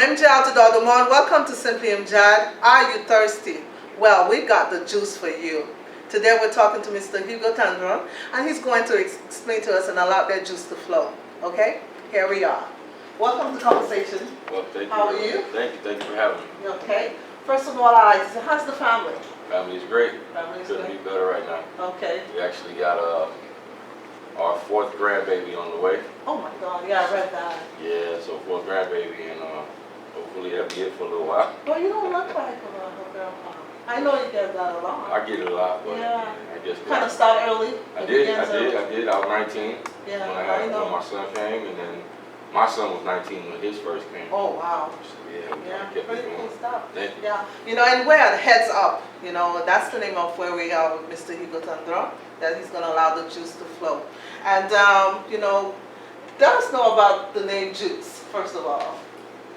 MJAD to Dodemon. Welcome to Simply MJAD. Are you thirsty? Well, we got the juice for you. Today we're talking to Mr. Hugo Tandron, and he's going to explain to us and allow that juice to flow. Okay? Here we are. Welcome to the conversation. Well, thank you. How are you? Thank you for having me. You okay? First of all, I like to say, how's the family? Family's great. Family's Couldn't great. be better right now. Okay. We actually got our fourth grandbaby on the way. Oh my God, yeah, I read that. Yeah, so fourth grandbaby, and hopefully that'll be it for a little while. Well, you don't look like a grandpa. I know you get that a lot. I get it a lot, but Yeah. I guess Kind of start early. I did. I was 19 Yeah, when my son came, and then my son was 19 when his first came. Oh wow. So, yeah, Yeah, kept pretty it cool going. stuff. Thank you. Yeah, you know, and we're at Heads Up. You know, that's the name of where we are with Mr. Hugo Tandron, that he's going to allow the juice to flow. And, you know, let us know about the name juice, first of all.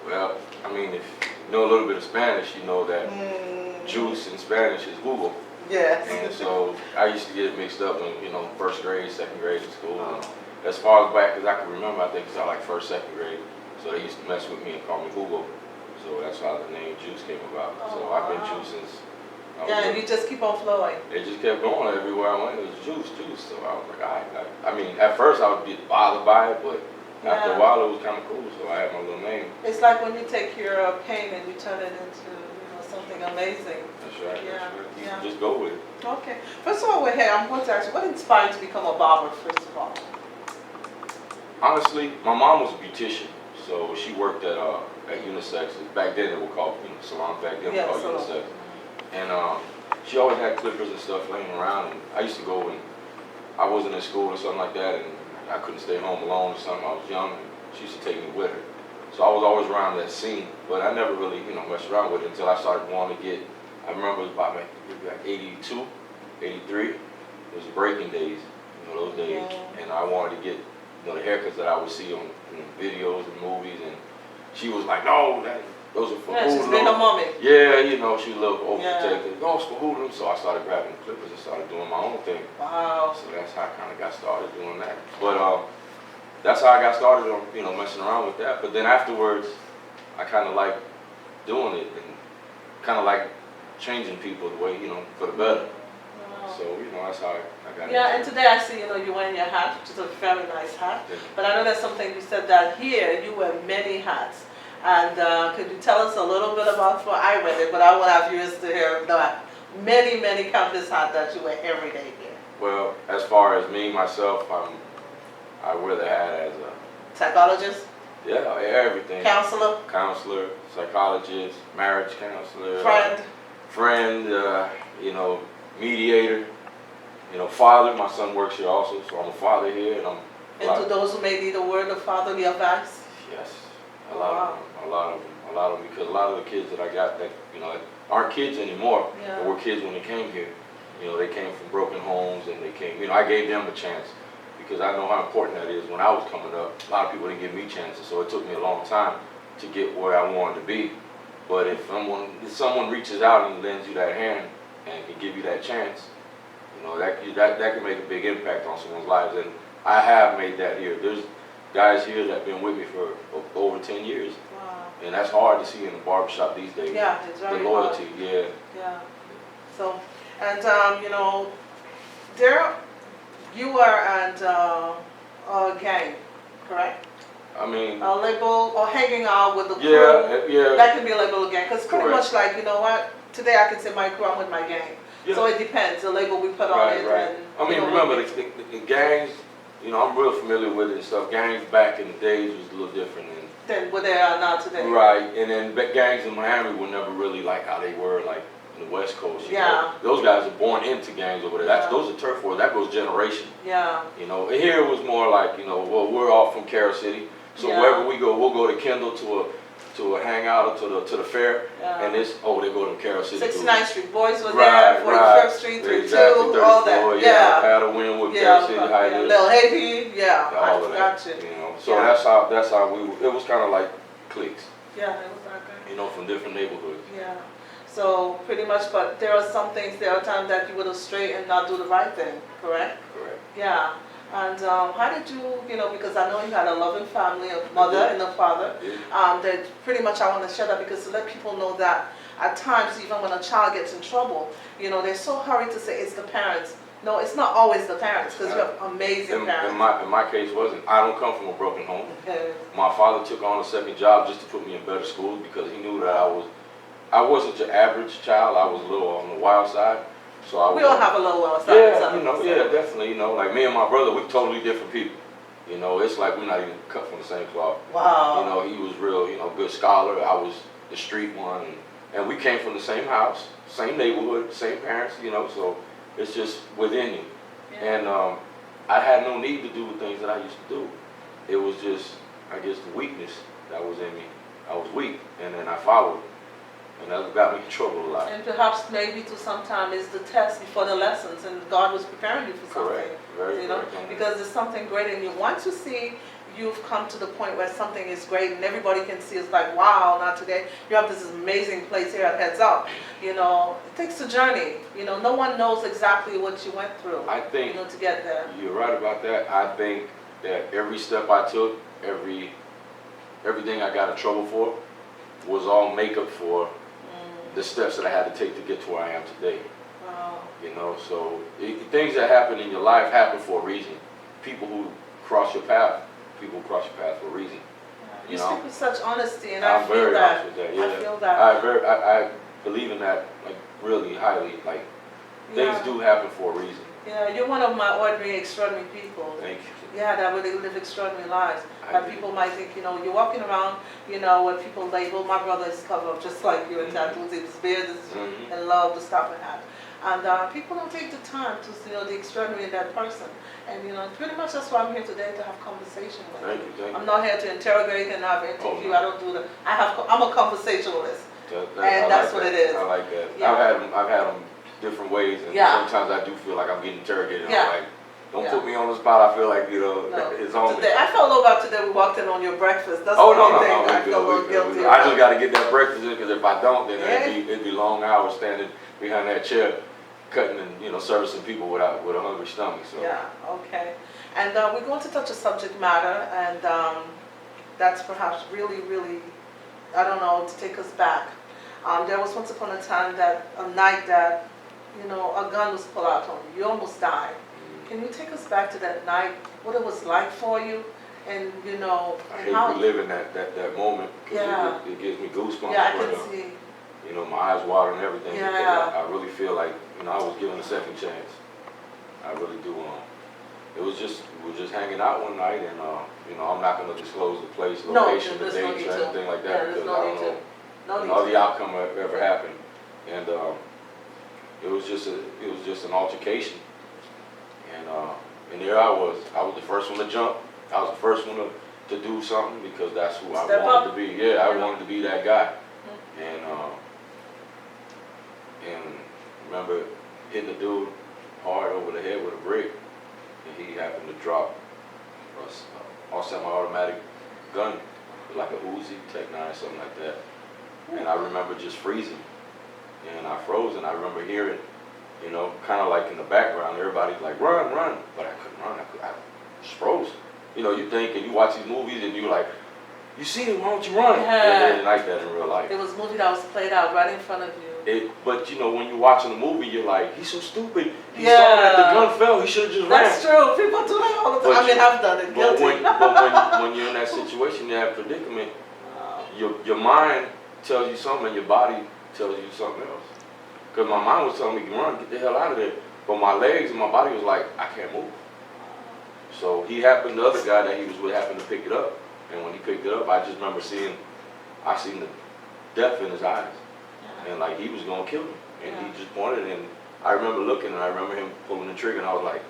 Well, I mean, if you know a little bit of Spanish, you know that juice in Spanish is Hugo. Yes. And so I used to get it mixed up in, first grade, second grade in school. And as far as back as I can remember, I think it's like first, second grade. So they used to mess with me and call me Hugo. So that's how the name Juice came about. So I've been Juice since I was and you just keep on flowing. It just kept going everywhere I went. It was Juice. So I was like, all right. I mean, at first I would get bothered by it, but after a while it was kind of cool. So I had my little name. It's like when you take your pain and you turn it into something amazing. That's right. Yeah. That's right. Yeah. Just go with it. Okay. First of all, we're here. I'm going to ask you, what inspired you to become a barber, first of all? Honestly, my mom was a beautician. So she worked at unisex. Back then they were called salons. Back then they were called unisex. And she always had clippers and stuff laying around. And I used to go when I wasn't in school or something like that, and I couldn't stay home alone or something. I was young, and she used to take me with her. So I was always around that scene, but I never really messed around with it until I started wanting to get. I remember it was about maybe like 82, 83. It was the breaking days, those days, and I wanted to get the haircuts that I would see on videos and movies, and she was like, "No, those are for hoodlums." She's been a mommy. Yeah, she was a little overprotective. No, it's for hoodlums. So I started grabbing the clippers and started doing my own thing. Wow. So that's how I kind of got started doing that. But that's how I got started on messing around with that. But then afterwards, I kind of like doing it and kind of like changing people the way for the better. So, that's how I got it. Yeah, and today I see, you're wearing your hat, which is a very nice hat. Yeah. But I know there's something you said that here you wear many hats. And could you tell us a little bit about, I read it, but I want our viewers to hear the many, many countless hats that you wear every day here. Well, as far as me, myself, I wear the hat as a psychologist? Yeah, everything. Counselor? Counselor, psychologist, marriage counselor. Friend? Mediator, father. My son works here also, so I'm a father here, and And to those who may need a word of fatherly advice? Yes, a lot of them, because a lot of the kids that I got that aren't kids anymore, but were kids when they came here. They came from broken homes, and they came. I gave them a chance because I know how important that is. When I was coming up, a lot of people didn't give me chances, so it took me a long time to get where I wanted to be. But if someone reaches out and lends you that hand and can give you that chance, that can make a big impact on someone's lives. And I have made that here. There's guys here that have been with me for over 10 years. Wow. And that's hard to see in the barbershop these days. Yeah, it's very the loyalty, hard. Yeah. So, and there you were at a gang, correct? I mean, a label or hanging out with the crew. Yeah. That can be a label again, because pretty much like today I can say my crew, I'm with my gang. Yeah. So it depends the label we put on it. Right. And, remember the gangs. I'm real familiar with it and stuff. Gangs back in the days was a little different than what they are now today. Right, and then gangs in Miami were never really like how they were like in the West Coast. Those guys are born into gangs over there. Those are turf wars. That goes generation. Yeah. Here it was more like well, we're all from Carroll City. So wherever we go, we'll go to Kendall to a hangout or to the fair, and they go to Carroll City. 69th Street, boys were there, 41st Street, 32, all that. Paddle-in with Carroll City High. Little Haiti, all of that. So that's how we. It was kind of like cliques. Yeah, it was like that. From different neighborhoods. Yeah. So pretty much, but there are some things. There are times that you would have straight and not do the right thing. Correct. Correct. Yeah. And how did you, because I know you had a loving family, a mother and a father. That pretty much I want to share that because to let people know that at times, even when a child gets in trouble, they're so hurried to say it's the parents. No, it's not always the parents because you have amazing parents. In my case, wasn't. I don't come from a broken home. Okay. My father took on a second job just to put me in better schools because he knew that I wasn't your average child. I was a little on the wild side. So we all have a little wild side. Yeah, definitely. Like me and my brother, we're totally different people. It's like we're not even cut from the same cloth. Wow. He was real, good scholar. I was the street one, and we came from the same house, same neighborhood, same parents. So it's just within you. Yeah. And I had no need to do the things that I used to do. It was just, I guess, the weakness that was in me. I was weak, and then I followed. And that got me in trouble a lot. And perhaps maybe to sometime is the test before the lessons, and God was preparing you for something. Correct. Very correct. Because there's something great in you. Once you see you've come to the point where something is great and everybody can see it's like, wow, now today you have this amazing place here at HeadzUp. It takes a journey. No one knows exactly what you went through. I think to get there. You're right about that. I think that every step I took, everything I got in trouble for, was all makeup for the steps that I had to take to get to where I am today. Wow. So things that happen in your life happen for a reason. People who cross your path for a reason. You speak with such honesty, and I'm I feel very that. honest with that. Yeah. I feel that. I believe in that, like, really highly. Like, things do happen for a reason. Yeah, you're one of my ordinary, extraordinary people. Thank you. Yeah, that really live extraordinary lives. And people might think, you're walking around, when people label, my brother is covered just like you in tattoos, his beard is and love, the stuff I have. And people don't take the time to see the extraordinary in that person. And pretty much that's why I'm here today, to have conversation with you. Thank you. I'm not here to interrogate and have an interview. I don't do that. I'm a conversationalist. And that's what it is. I like that. Yeah. I've had them different ways, and sometimes I do feel like I'm getting interrogated. Yeah. I'm like, don't put me on the spot. I feel like it's on today, me. I felt a little bad today. We walked in on your breakfast. That's no. I feel a little guilty. I just got to get that breakfast in, because if I don't, then it'd be long hours standing behind that chair, cutting and servicing people with a hungry stomach. So yeah, okay. And we're going to touch a subject matter, and that's perhaps really, really, I don't know, to take us back. There was once upon a time a night that a gun was pulled out on you. You almost died. Can you take us back to that night, what it was like for you, and I hate reliving that moment, because it gives me goosebumps. Yeah, I can see. My eyes water and everything. Yeah. Because I really feel like I was given a second chance. I really do. We were just hanging out one night, and I'm not going to disclose the place, location, the dates, or anything like that, because I don't know the outcome ever happened. And it was just an altercation. And there I was the first one to jump. I was the first one to do something, because that's who I wanted to be. Yeah, I wanted to be that guy. And remember hitting the dude hard over the head with a brick, and he happened to drop a semi-automatic gun, like a Uzi, Tech 9, something like that. And I remember just freezing, and I froze, and I remember hearing, kind of like in the background, everybody's like, run, run, but I couldn't run. I just froze. You think, and you watch these movies, and you're like, you see it, why don't you run? Yeah. It ain't like that in real life. It was a movie that was played out right in front of you. But when you're watching the movie, you're like, he's so stupid. He saw that the gun fell. He should have just ran. That's true. People do that all the time. I've done it. Guilty. But when you're in that situation, that predicament, your mind tells you something, and your body tells you something else. Because my mind was telling me, run, get the hell out of there. But my legs and my body was like, I can't move. So the other guy that he was with happened to pick it up. And when he picked it up, I just remember seen the death in his eyes. And like he was going to kill me. And he just pointed, and I remember looking, and I remember him pulling the trigger, and I was like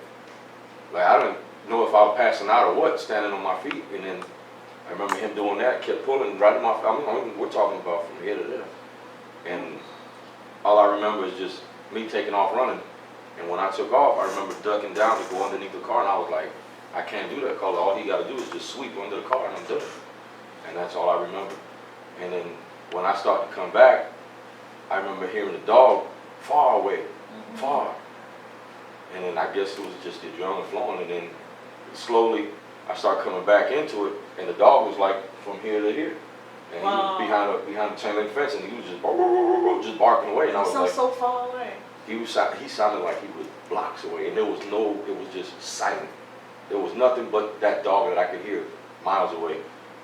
I didn't know if I was passing out or what, standing on my feet. And then I remember him doing that, kept pulling right in my face. We're talking about from here to there. And all I remember is just me taking off running. And when I took off, I remember ducking down to go underneath the car, and I was like, I can't do that, because all he got to do is just sweep under the car, and I'm done. And that's all I remember. And then when I started to come back, I remember hearing the dog far away, far. And then I guess it was just the adrenaline flowing, and then slowly, I started coming back into it, and the dog was like from here to here. And he was behind the chain link fence, and he was just barking away. And I was like, so far away. He sounded like he was blocks away, and it was just silent. There was nothing but that dog that I could hear miles away.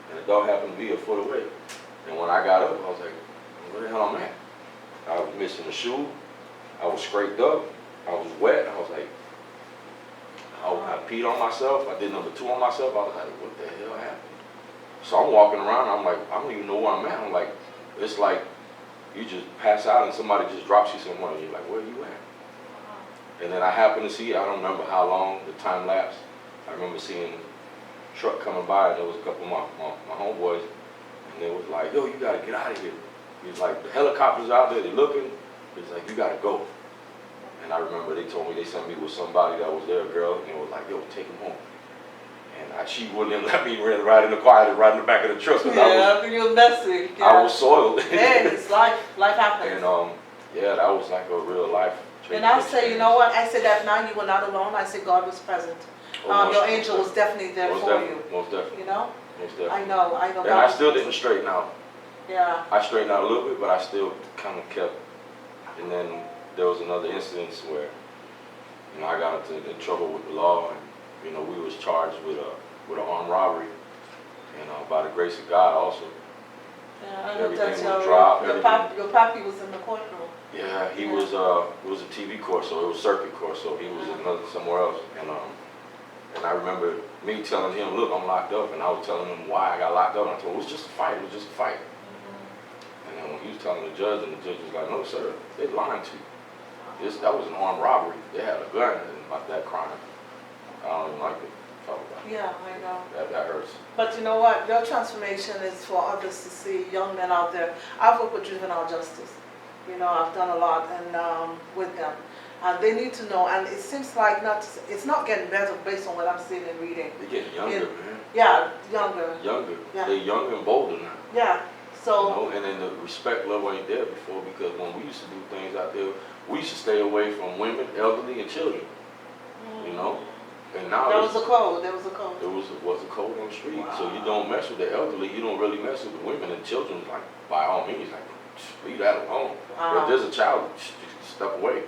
And the dog happened to be a foot away. And when I got up, I was like, where the hell am I at? I was missing a shoe. I was scraped up. I was wet. I was like, I peed on myself. I did number 2 on myself. I was like, what the hell happened? So I'm walking around. I'm like, I don't even know where I'm at. I'm like, it's like you just pass out and somebody just drops you somewhere. And you're like, where are you at? And then I happened to see, I don't remember how long the time lapse. I remember seeing a truck coming by, and there was a couple of my homeboys, and they was like, yo, you gotta get out of here. He's like, the helicopter's out there, they're looking. He's like, you gotta go. And I remember they told me, they sent me with somebody that was there, a girl, and they was like, yo, take him home. And she wouldn't even let me ride in the car, ride in the back of the truck. You're messy. Yeah. I was soiled. Hey, it's life. Life happens. And yeah, that was like a real life change. And I say, you know what? I said that now you were not alone. I said God was present. Your angel was definitely there for you. Most definitely. You know? Most definitely. I know. And I still didn't straighten out. Yeah. I straightened out a little bit, but I still kind of kept. And then there was another instance where, I got in trouble with the law, and we was charged with an armed robbery, and by the grace of God also. Yeah, I know everything that was dropped. your papi was in the courtroom. Yeah, he was. It was a TV court, so it was circuit court, so he was somewhere else, and I remember me telling him, look, I'm locked up, and I was telling him why I got locked up, and I told him, it was just a fight, And then when he was telling the judge, and the judge was like, no, sir, they're lying to you. That was an armed robbery. They had a gun about that crime. I don't even like it. Talk about it. Yeah, I know. That hurts. But you know what? Your transformation is for others to see, young men out there. I've worked with juvenile justice. I've done a lot with them. And they need to know, and it seems like it's not getting better based on what I'm seeing and reading. They're getting younger, man. Yeah, younger. Younger. Yeah. They're younger and bolder now. Yeah. So. And then the respect level ain't there before, because when we used to do things out there, we used to stay away from women, elderly, and children. And now there was a code. There was a code. There was a code on the street. Wow. So you don't mess with the elderly. You don't really mess with the women and children. Like, by all means, like, leave that alone. Wow. If there's a child, step away.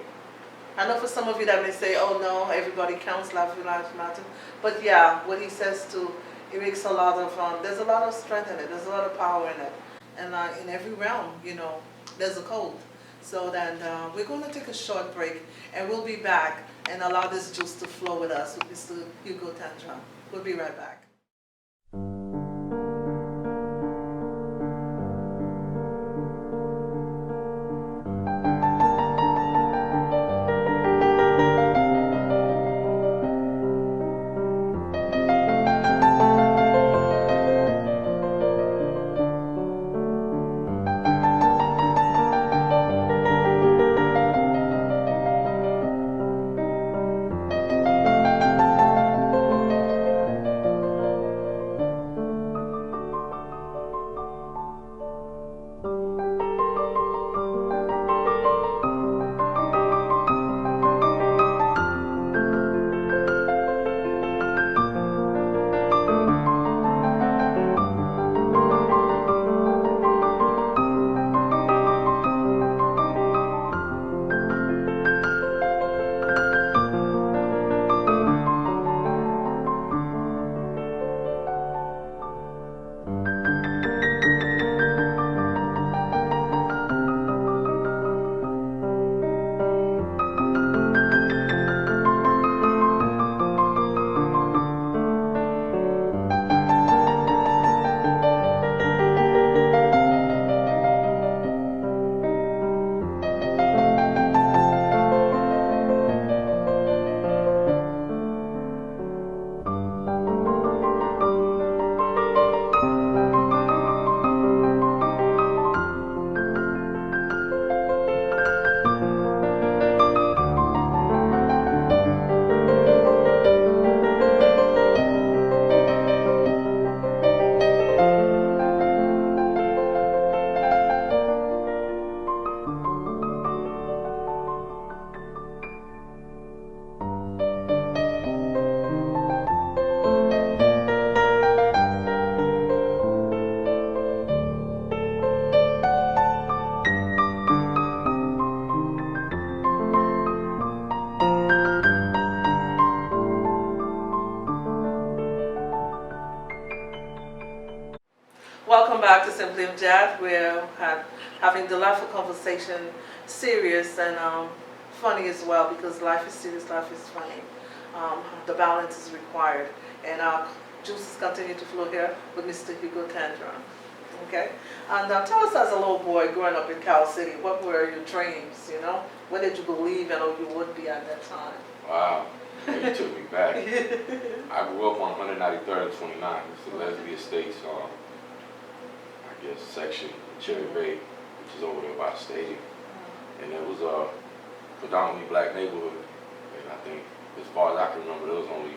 I know for some of you that may say, oh no, everybody counts, life matter. But yeah, what he says too, it makes a lot of, there's a lot of strength in it. There's a lot of power in it. And in every realm, there's a code. So then we're going to take a short break, and we'll be back and allow this juice to flow with us with Mr. Hugo Tandron. We'll be right back. with MJAD. We're having delightful conversation, serious and funny as well, because life is serious, life is funny. The balance is required. And our juices continue to flow here with Mr. Hugo Tandron. Okay? And tell us, as a little boy growing up in Cal City, what were your dreams, you know? What did you believe in or you would be at that time? Wow. You took me back. I grew up on 193rd and 29. It's the Leslie Estates, I guess, section, Cherry Bay, which is over there by the stadium. And it was a predominantly black neighborhood. And I think, as far as I can remember, there was only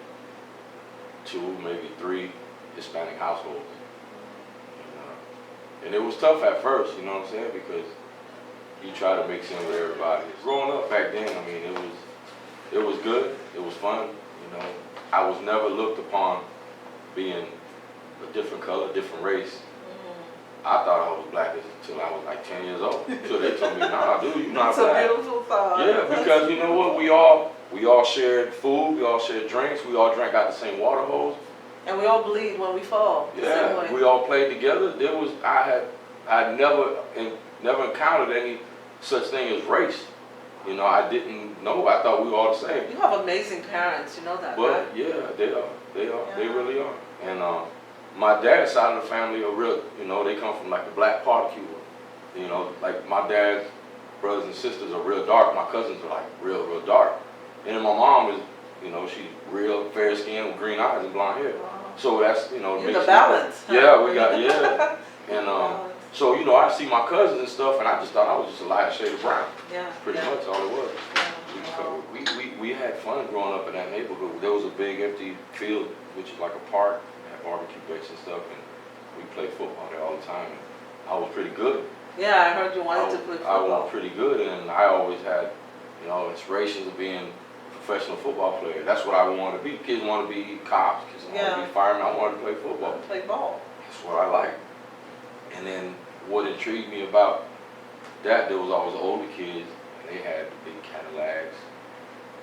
2, maybe 3 Hispanic households. And it was tough at first, you know what I'm saying, because you try to mix in with everybody. Growing up back then, I mean, it was good, it was fun, you know. I was never looked upon being a different color, different race. I thought I was black until I was like 10 years old. So they told me, nah, dude, you're not black. It's a beautiful thought. Yeah, because you know what, we all shared food, we all shared drinks, we all drank out the same water hose. And we all bleed when we fall. Yeah, we all played together. I never encountered any such thing as race. You know, I didn't know. I thought we were all the same. You have amazing parents, you know that, but, right? Yeah, they are. Yeah. They really are. And my dad's side of the family are real, you know, they come from like the black part of Cuba. You know, like my dad's brothers and sisters are real dark. My cousins are like real dark. And then my mom is, you know, she's real fair skin with green eyes and blonde hair. So that's, you know, the balance. Yeah, we got, yeah. And so, you know, I see my cousins and stuff, and I just thought I was just a lighter shade of brown. Yeah. Pretty much all it was. We had fun growing up in that neighborhood. There was a big empty field, which is like a park, had barbecue pits and stuff, and we played football there all the time. And I was pretty good. Yeah, I heard you wanted to play football. I was pretty good, and I always had, you know, inspirations of being professional football player. That's what I wanted to be. Kids want to be cops, kids want to be firemen. I wanted to play football. Play ball. That's what I like. And then what intrigued me about that, there was always older kids, and they had the big Cadillacs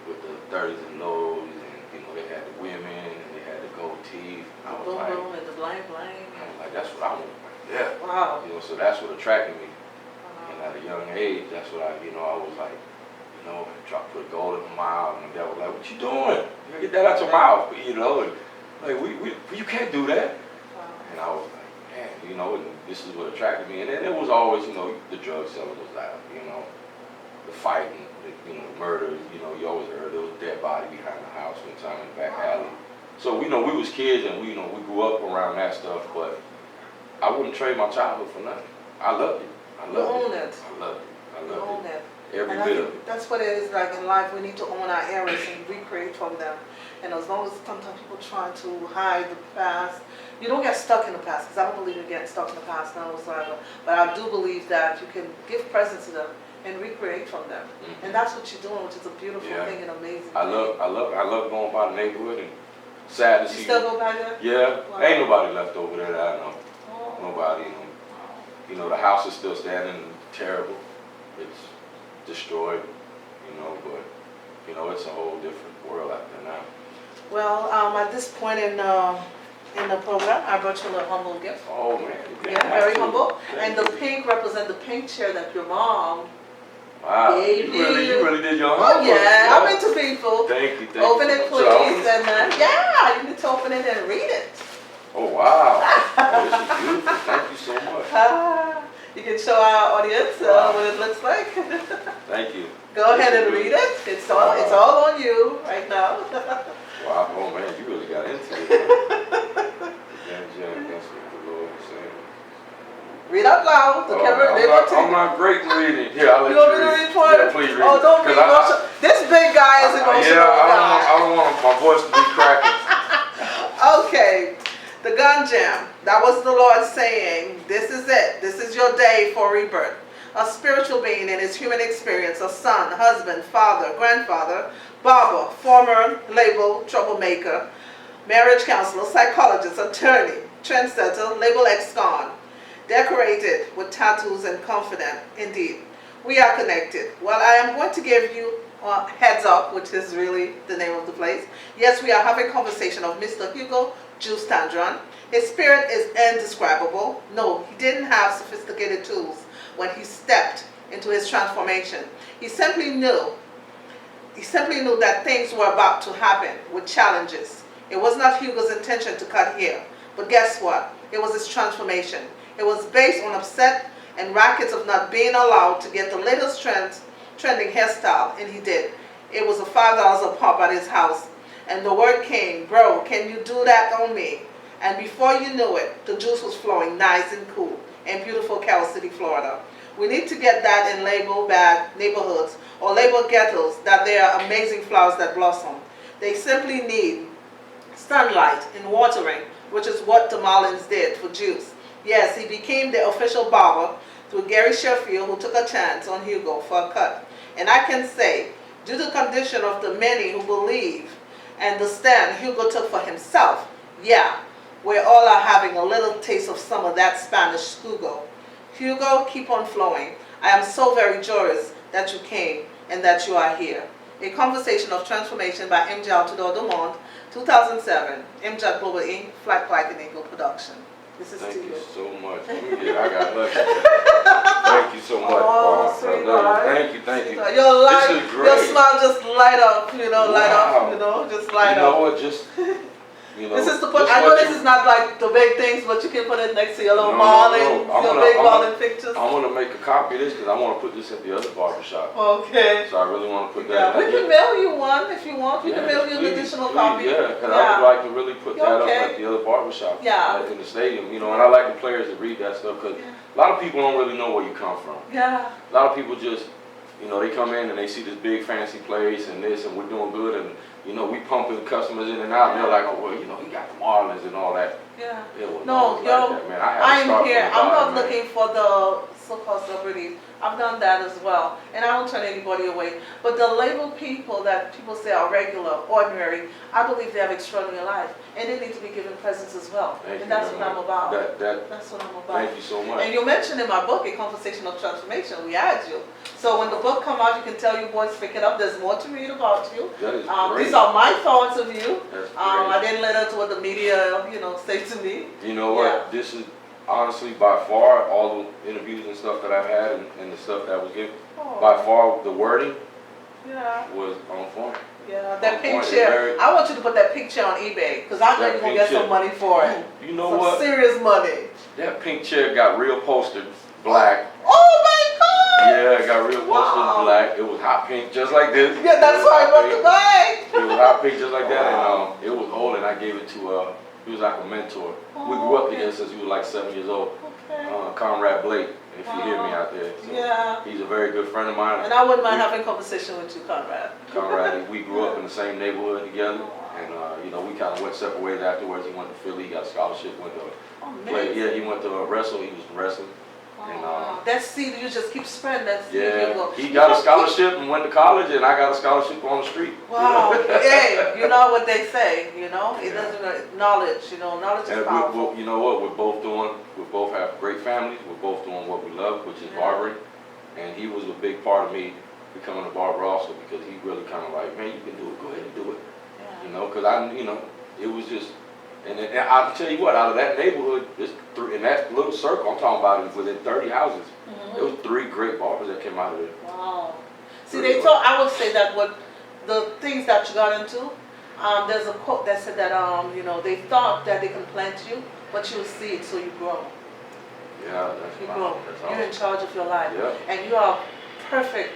with the 30s and lows, and you know, they had the women, and they had the gold teeth. The boom boom and the bling bling. I was like, that's what I want. Yeah. Wow. You know, so that's what attracted me. And at a young age, that's what I was like, you know, put gold in my mouth, and my dad was like, what you doing? You gotta get that out your mouth, you know, and like, you can't do that. And I was like, man, you know, and this is what attracted me. And then it was always, you know, the drug selling was out, you know, the fighting, the murders, you know, you always heard there was a dead body behind the house one time in the back alley. So, you know, we was kids and we grew up around that stuff, but I wouldn't trade my childhood for nothing. I loved it. I loved it. I loved it. Every bit of it. That's what it is like in life. We need to own our errors and recreate from them. And as long as sometimes people try to hide the past, you don't get stuck in the past, because I don't believe in getting stuck in the past now whatsoever. But I do believe that you can give presents to them and recreate from them. And that's what you're doing, which is a beautiful thing and amazing I love going by the neighborhood, and sad to see. You still go by there? Yeah. Wow. Ain't nobody left over there that I know. Oh. Nobody. You know, the house is still standing, terrible. It's destroyed, you know, but, you know, it's a whole different world out there now. Well, at this point in the program, I brought you a little humble gift. Oh, man. Yeah, very humble. And the pink represents the pink chair that your mom gave you. You really did your homework. Oh, yeah. I'm into people. Thank you. Open it, please. And yeah, you need to open it and read it. Oh, wow. Oh, this is beautiful. Thank you so much. You can show our audience what it looks like. Thank you. Go ahead and read it. It's all on you right now. Wow, oh man, you really got into it. That's what the Lord was saying. Read out loud. I'm not great in reading. Here, I'll let you read. Yeah, please read. Oh, don't be emotional. This big guy is emotional. Yeah, I don't want my voice to be cracking. Okay. The gun jam. That was the Lord saying, this is it. This is your day for rebirth. A spiritual being in his human experience, a son, husband, father, grandfather, barber, former label troublemaker, marriage counselor, psychologist, attorney, trendsetter, label ex-con, decorated with tattoos and confident. Indeed, we are connected. Well, I am going to give you a heads up, which is really the name of the place. Yes, we are having a conversation of Mr. Hugo Tandron. His spirit is indescribable. No, he didn't have sophisticated tools when he stepped into his transformation. He simply knew that things were about to happen with challenges. It was not Hugo's intention to cut hair, but guess what? It was his transformation. It was based on upset and rackets of not being allowed to get the latest trending hairstyle, and he did. It was a $5 a pop at his house, and the word came, bro, can you do that on me? And before you knew it, the juice was flowing nice and cool in beautiful Cal City, Florida. We need to get that in label bad neighborhoods or label ghettos, that they are amazing flowers that blossom. They simply need sunlight and watering, which is what the Marlins did for Juice. Yes, he became the official barber through Gary Sheffield, who took a chance on Hugo for a cut. And I can say, due to the condition of the many who believe and the stand Hugo took for himself, yeah, we all are having a little taste of some of that Spanish Hugo. Hugo, keep on flowing. I am so very joyous that you came and that you are here. A Conversation of Transformation by MJAD Tudor Dumont, 2007, MJAD Global Inc., Flat Black and Eagle Production. This is Thank to you you. so much. Yeah, I got lucky. Thank you so much. Oh, sweetheart. Thank you. Your light, This is great. your smile just light up, light Wow. up, just light You know up. what? This is to put, I know this is not like the big things, but you can put it next to your little Marlin, your big Marlin pictures. I want to make a copy of this because I want to put this at the other barbershop. Okay. So I really want to put Yeah, that. we can mail you one if you want. We can mail you an additional copy. Yeah, because I would like to really put that up at the other barbershop. Yeah. In the stadium, and I like the players to read that stuff because a lot of people don't really know where you come from. Yeah. A lot of people just, they come in and they see this big fancy place and this and we're doing good and we pumping customers in and out and they're like, oh well, you got the Marlins and all that. Yeah. No, like that, man. I'm here. I'm not man. looking for the so-called celebrities. I've done that as well, and I don't turn anybody away. But the label people that people say are regular, ordinary, I believe they have extraordinary life, and they need to be given presence as well. And that's what I'm about. That's what I'm about. Thank you so much. And you mentioned in my book, A Conversation of Transformation, we had you. So when the book comes out, you can tell you boys, pick it up. There's more to read about you. That is great. These are my thoughts of you. That's great. I didn't let it to what the media, say to me. You know what? Yeah. This is honestly by far all the interviews and stuff that I've had and the stuff that was given. Oh. By far the wording Yeah. was on point. Yeah, that On pink point. chair. I want you to put that pink chair on eBay because I know That you're gonna pink get chair. some money for it. You know Some what? serious money. That pink chair got real posted black. Oh my God! Yeah, it got real posted Wow. black. It was hot pink just like this. Yeah, that's why I brought the bag. It was hot pink just like that, and it was old, and I gave it to he was like a mentor. We grew up together since we were like 7 years old. Okay. Comrade Blake, if you hear me out there. So Yeah. he's a very good friend of mine. And I wouldn't mind having a conversation with you, Conrad. Conrad, we grew up in the same neighborhood together, and we kind of went separate ways afterwards. He went to Philly, he got a scholarship, went to play. Yeah, he went to wrestle. He was wrestling. And, that seed, you just keep spreading that seed. yeah, he got a scholarship and went to college, and I got a scholarship on the street. Wow. Hey, you know what they say, it doesn't, knowledge, knowledge is And powerful. you know what, we both have great families, we're both doing what we love, which is barbering. And he was a big part of me becoming a barber also, because he really kind of like, man, you can do it, go ahead and do it. Yeah. Because it was just, and I'll tell you what, out of that neighborhood, in that little circle, I'm talking about it within 30 houses, there was 3 great barbers that came out of there. Wow. See, I would say that what the things that you got into, there's a quote that said that, they thought that they can plant you, but you will see it, so you grow. Yeah, that's You wow, grow. that's You're in awesome. charge of your life. Yeah. And you are perfect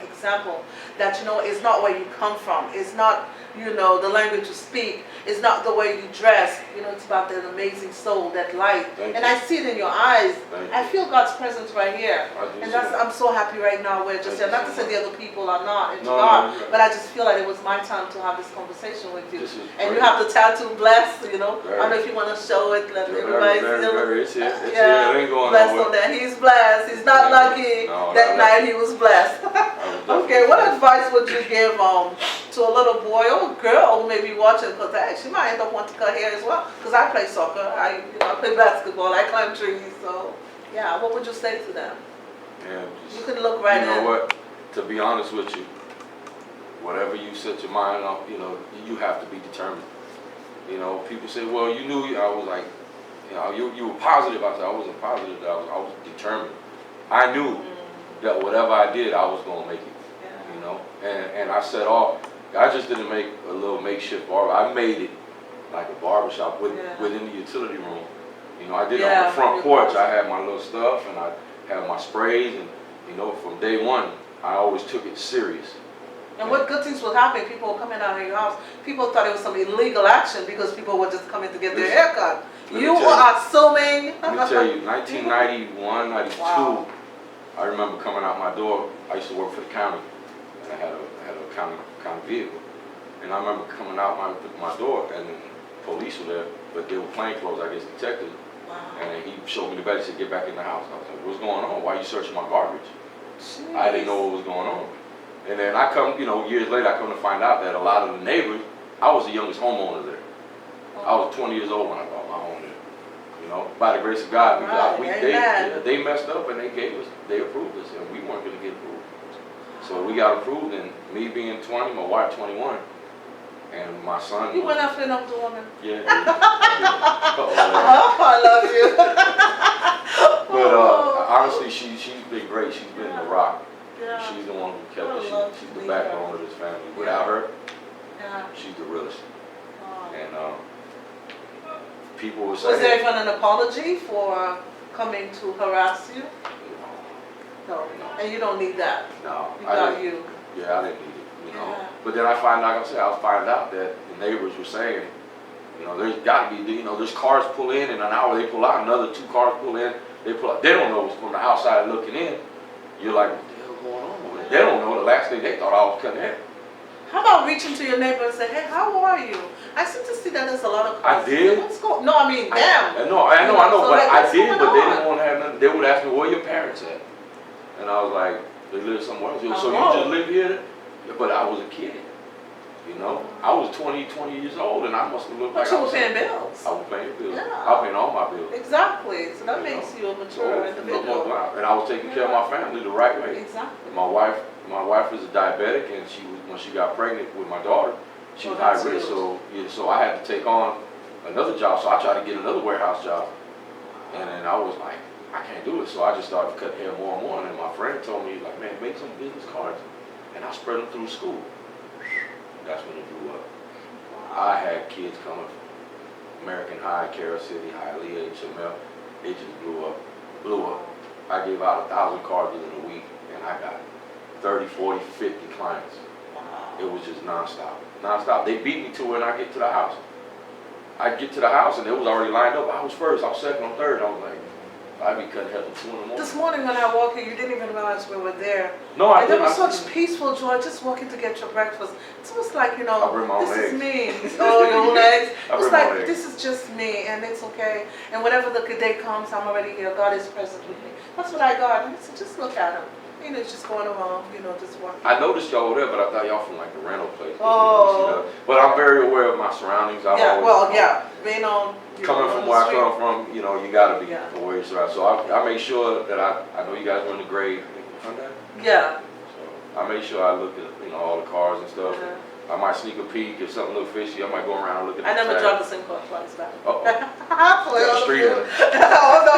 example that, it's not where you come from. It's not, the language you speak. It's not the way you dress. It's about that amazing soul, that light. Thank and you. I see it in your eyes. Thank I you. feel God's presence right here. I do And too. I'm so happy right now where just Thank you not to so say the other people are not into No, God, you're right. but I just feel like it was my time to have this conversation with you. This is And you great. have the tattoo blessed, I don't know Very. if you want to show it, let Very, everybody very, see it. very. It's here. It's Yeah, here. It ain't going blessed nowhere. on that. He's blessed. He's not lucky. No, That not night he was blessed. Okay, what advice would you give to a little boy or girl who may be watching? Because she might end up wanting to cut hair as well. Because I play soccer, I play basketball, I climb trees. So yeah, what would you say to them? Yeah, You can look right in. You know what? To be honest with you, whatever you set your mind on, you have to be determined. You know, people say, well, you knew. I was like, you know, you were positive. I said, I wasn't positive. I was determined. I knew that whatever I did, I was gonna make it. Yeah. You know, and I said, oh, I just didn't make a little makeshift barber. I made it like a barbershop within the utility room. You know, I did it on the front porch. I had my little stuff and I had my sprays, and you know, from day one, I always took it serious. And what good things will happen? People were coming out of your house. People thought it was some illegal action because people were just coming to get their haircut. You are assuming. Let me tell you, 1991, 92, wow. I remember coming out my door. I used to work for the county, and I had a county vehicle. And I remember coming out my door, and the police were there, but they were plainclothes, I guess, detectives. Wow. And he showed me the badge. He said, "Get back in the house." I was like, "What's going on? Why are you searching my garbage?" Jeez. I didn't know what was going on. And then I come, you know, years later, I come to find out that a lot of the neighbors, I was the youngest homeowner there. I was 20 years old when I bought my home there. You know, by the grace of God, because they messed up and they approved us, and we weren't going to get approved. So we got approved, and me being 20, my wife 21, and my son. You went after enough the woman. Yeah. Oh, I love you. But honestly, she's been great. She's been the rock. Yeah. She's the one who kept it. She's the backbone of this family. Without her, she's the realest. Oh. And people were saying. Was there even an apology for coming to harass you? No. And you don't need that. No. You got you. Yeah, I didn't need it. You know. But then I find out that the neighbors were saying, you know, there's got to be, you know, there's cars pull in, and an hour they pull out, another 2 cars pull in, they pull out. They don't know what's from the outside looking in. You're like, what the hell going on over there? They don't know. The last thing they thought I was cutting hair. How about reaching to your neighbor and say, hey, how are you? I seem to see that there's a lot of cars. I did. What's going on? No, I mean them. I know, So but like, I did, but they didn't want to have nothing. They would ask me, where your parents at? And I was like, they live somewhere else. So you just live here? But I was a kid. You know, I was 20 years old, and I must have looked like I was paying bills. I was paying bills. Yeah. I was paying all my bills. Exactly. So that makes you a mature individual. And I was taking care of my family the right way. Exactly. My wife was a diabetic, and when she got pregnant with my daughter, she was high risk. So I had to take on another job. So I tried to get another warehouse job, and then I was like, I can't do it. So I just started cutting hair more and more. And then my friend told me, like, man, make some business cards, and I spread them through school. That's when it blew up. I had kids coming from American High, Carol City, Hialeah, HML. It just blew up. I gave out 1,000 cards within a week, and I got 30, 40, 50 clients. Wow. It was just nonstop. They beat me to it, and I get to the house. I'd get to the house, and it was already lined up. I was first, I was second, I'm third. I was like, I'd be cutting hair till 2 in the morning. This morning when I walked in, you didn't even realize we were there. No, I didn't. And there was such didn't. peaceful joy just walking to get your breakfast. It's almost like, you know, I bring my own this eggs. is me. Oh, your own eggs. It's like, eggs. this is just me, and it's okay. And whatever the day comes, I'm already here. God is present with me. That's what I got. And I said, just look at him. You know, just going around, you know, just walking. I noticed y'all were there, but I thought y'all from like the rental place. Oh. But I'm very aware of my surroundings. Being on. Coming from where I come from, you know, you got to be aware of your surroundings. So I make sure that I know you guys were in the grave. Yeah. So I make sure I look at, you know, all the cars and stuff. I might sneak a peek if something look fishy. I might go around and look at the I never tag. drive the same car twice back. Street. Oh no,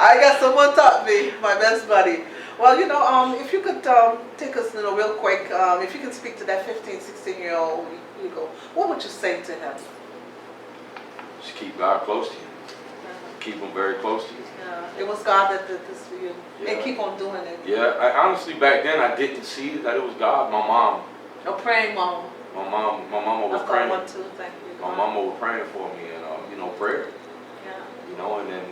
I got someone taught me, my best buddy. Well, you know, if you could take us, you know, real quick, if you could speak to that 15, 16-year-old Hugo, what would you say to him? Just keep God close to you. Keep him very close to you. Yeah, it was God that did this for you, and keep on doing it. Yeah, I honestly back then I didn't see that it was God. My mom. A praying mom. My mama was I've praying. got one too, thank you. My mama was praying for me, and you know, prayer. Yeah. You know, and then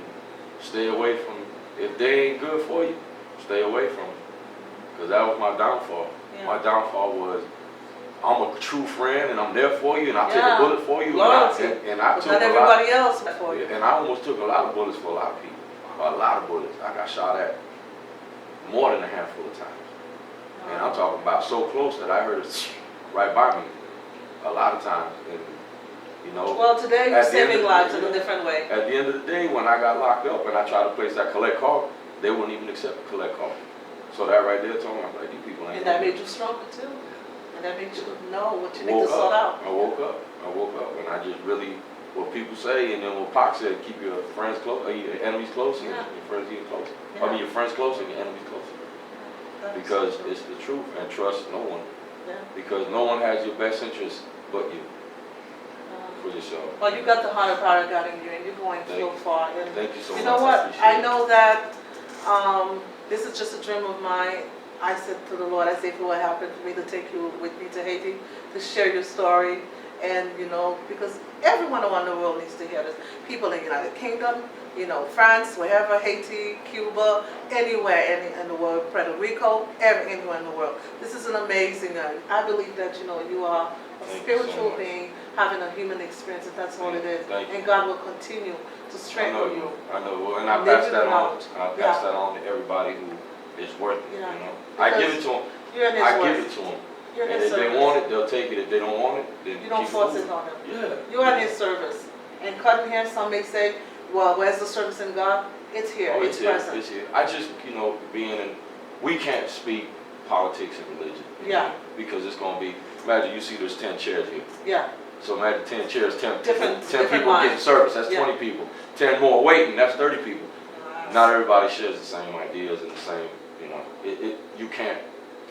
stay away from. If they ain't good for you, stay away from them. Because that was my downfall. Yeah. My downfall was, I'm a true friend and I'm there for you and I'll take a bullet for you. And I took not everybody else for you. And I almost took a lot of bullets for a lot of people. A lot of bullets. I got shot at more than a handful of times. And I'm talking about so close that I heard it right by me a lot of times. And, you know, well, today you're saving lives in a different way. At the end of the day, when I got locked up and I tried to place that collect call, they wouldn't even accept a collect call. So that right there told me, I was like, these people ain't. And that made you stronger too. And that makes you know what you need to sort out. I woke up, and I just really, what people say, and then what Pac said, keep your friends close, your enemies close, and your friends even closer. I mean, your friends closer and your enemies closer. Because it's the truth, and trust no one. Because no one has your best interest but you. For yourself. Well, you got the higher power guiding you, and you're going so far. And thank you so much. You know what? I know that this is just a dream of mine. I said to the Lord, I say, if it would happen for me to take you with me to Haiti, to share your story, and you know, because everyone around the world needs to hear this. People in the United Kingdom, you know, France, wherever, Haiti, Cuba, anywhere in the world, Puerto Rico, anywhere in the world. This is an amazing. I believe that you know you are a spiritual being having a human experience, and that's all it is. And God will continue to strengthen you. I know. Well, and I pass that on. I pass that on to everybody who is worth it. You know, I give it to them. I give it to them. And if they want it, they'll take it. If they don't want it, then you don't force it on them. Yeah. You're in His service. And cutting hair, some may say, well, where's the service in God? It's here. Oh, it's present. It's here. I just, you know, we can't speak politics and religion. Yeah. Because it's going to be, imagine you see there's 10 chairs here. Yeah. So imagine 10 chairs, 10 different people getting service. That's 20 people. 10 more waiting. That's 30 people. Wow. Not everybody shares the same ideas and the same, you know, you can't.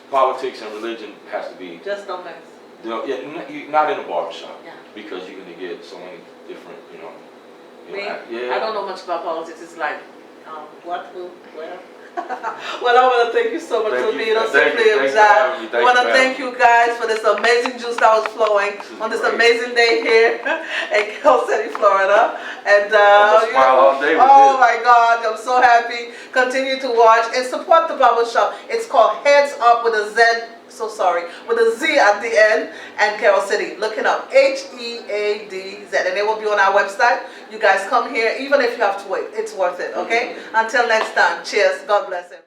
Politics and religion has to be. Just don't mix. You know, not in a barbershop. Yeah. Because you're going to get so many different, you know. I don't know much about politics. It's like, what, who, where. Well, I want to thank you so much for being on Simply MJAD. I want to thank you guys for this amazing juice that was flowing on this amazing day here in Carol City, Florida. And oh my God, I'm so happy. Continue to watch and support the barber shop. It's called Heads Up with a Z. So sorry, with a Z at the end, and Carol City. Look it up, HeadzZ, and it will be on our website. You guys come here, even if you have to wait, it's worth it, okay? Until next time, cheers, God bless you.